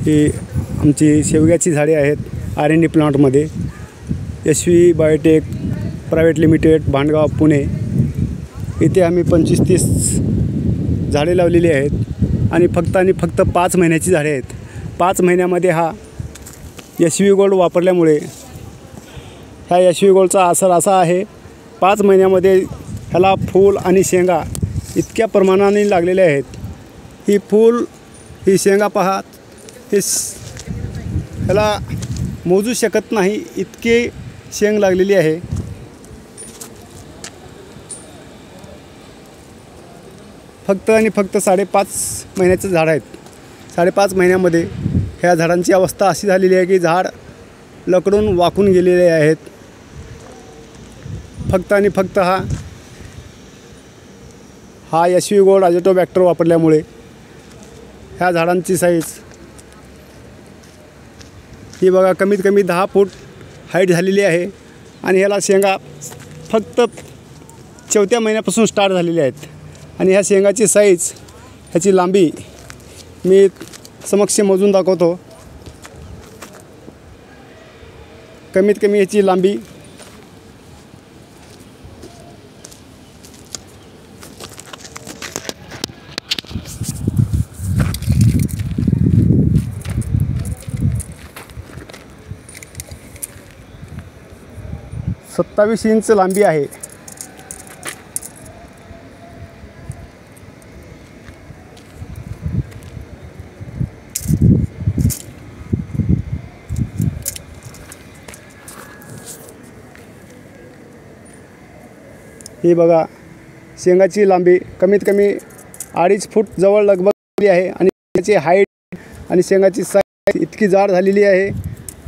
ही आमची शेवग्याची झाडे आहेत R&D प्लांटमध्ये SV biotech private limited Bhandgaon Pune इथे आम्ही 25-30 झाडे लावलेली आहेत आणि फक्त 5 महिन्याची झाडे आहेत। 5 महिन्यामध्ये हा SV गोल्ड वापरल्यामुळे ह्या SV गोल्डचा असर असा आहे 5 महिन्यामध्ये ह्याला फूल आणि शेंगा इतक्या प्रमाणाने लागलेले आहेत। ही फूल ही शेंगा पहा हे ह्याला मोजू शकत नाही इतके शेंग लागलेली आहे। फक्त 5.5 महिन्याचे झाड आहेत। 5.5 महिन्यामध्ये ह्या झाडांची अवस्था अशी झालेली आहे की झाड लकडून वाकून गेलेले आहेत। फक्त हा SV गोल्ड अझोटोबॅक्टर वापरल्यामुळे ह्या झाडांची साईज ही बघा कमीत कमी 10 फूट हाईट झालेली आहे आणि ह्याला शेंगा फक्त 4थ्या महिन्यापासून स्टार्ट झालेल्या आहेत आणि ह्या शेंगाची साईज ह्याची लांबी मी समक्ष मोजून दाखवतो। कमीत कमी ह्याची लांबी 27 इंच लांबी आहे। ही बघा शेंगाची लांबी कमीत कमी 2.5 फूट जवळ लगभग आहे आणि त्याची हाईट आणि शेंगाची साईज इतकी जाड झालेली आहे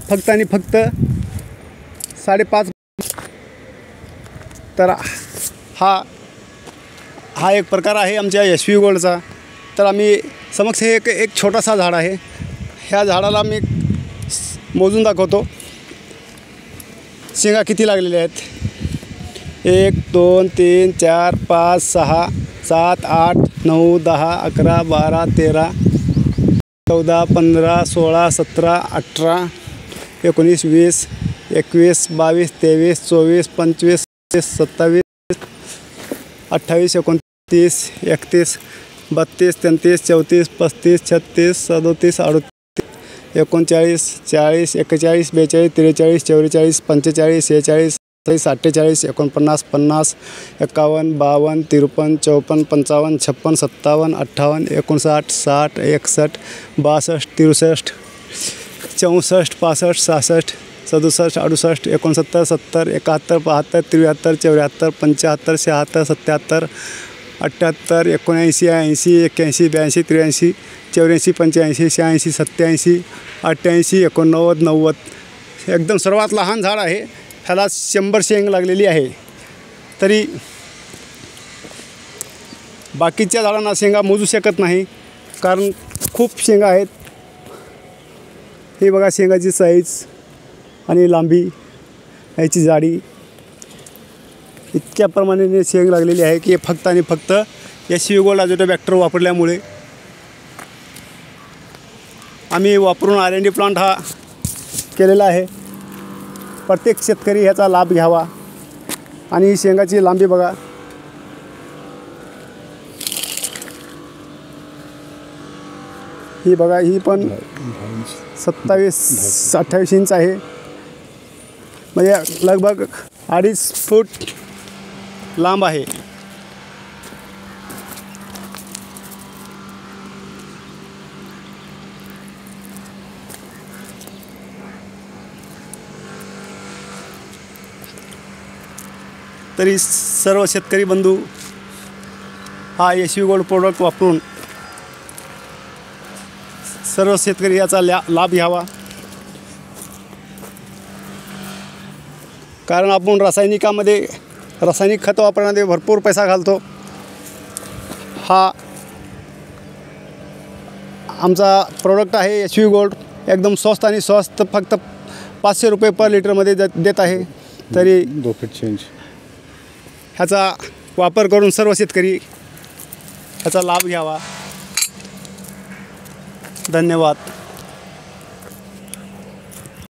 फक्त 5.5। तर हा एक प्रकार आहे आमच्या SV गोल्डचा। तर आम्ही समक्ष हे एक छोटासा झाड आहे। ह्या झाडाला मी मोजून दाखवतो शेंगा किती लागलेल्या आहेत। 1 2 3 4 5 6 7 8 9 10 11 12 13 14 15 16 17 18 19 20 21 22 23 24 25 27 28 29 31 32 33 34 35 36 37 38 39 40 41 42 43 44 45 46 47 48 49 50 51 52 53 54 55 56 57 58 59 60 61 62 63 64 65 66 67 68 70 71 72 73 74 75 76 77 78 79 80 81 82 83 84 85 86 87 88 89 90 एकदम सर्वात लहान झाड आहे। ह्याला 100 शेंग लागलेली आहे। तरी बाकीच्या झाडांना शेंगा मोजू शकत नाही कारण खूप शेंगा आहेत। हे बघा शेंगाची साईज आणि लांबी याची जाडी इतक्या प्रमाणाने शेंग लागलेली आहे की फक्त SV गोल्ड अझोटोबॅक्टर वापरल्यामुळे आम्ही वापरून R&D प्लांट हा केलेला आहे। प्रत्येक शेतकरी ह्याचा लाभ घ्यावा आणि शेंगाची लांबी बघा ही बघा ही पण 27-28 इंच आहे म्हणजे लगभग 2.5 फूट लांब आहे। तरी सर्व शेतकरी बंधू हा SV गोल्ड प्रोडक्ट वापरून सर्व शेतकरी याचा लाभ घ्यावा कारण आपण रासायनिक खत वापरण्यामध्ये भरपूर पैसा घालतो। हा आमचा प्रोडक्ट आहे SV गोल्ड एकदम स्वस्त फक्त 500 रुपये पर लिटरमध्ये देत आहे। तरी 2 फूट चेंज ह्याचा वापर करून सर्व शेतकरी ह्याचा लाभ घ्यावा। धन्यवाद।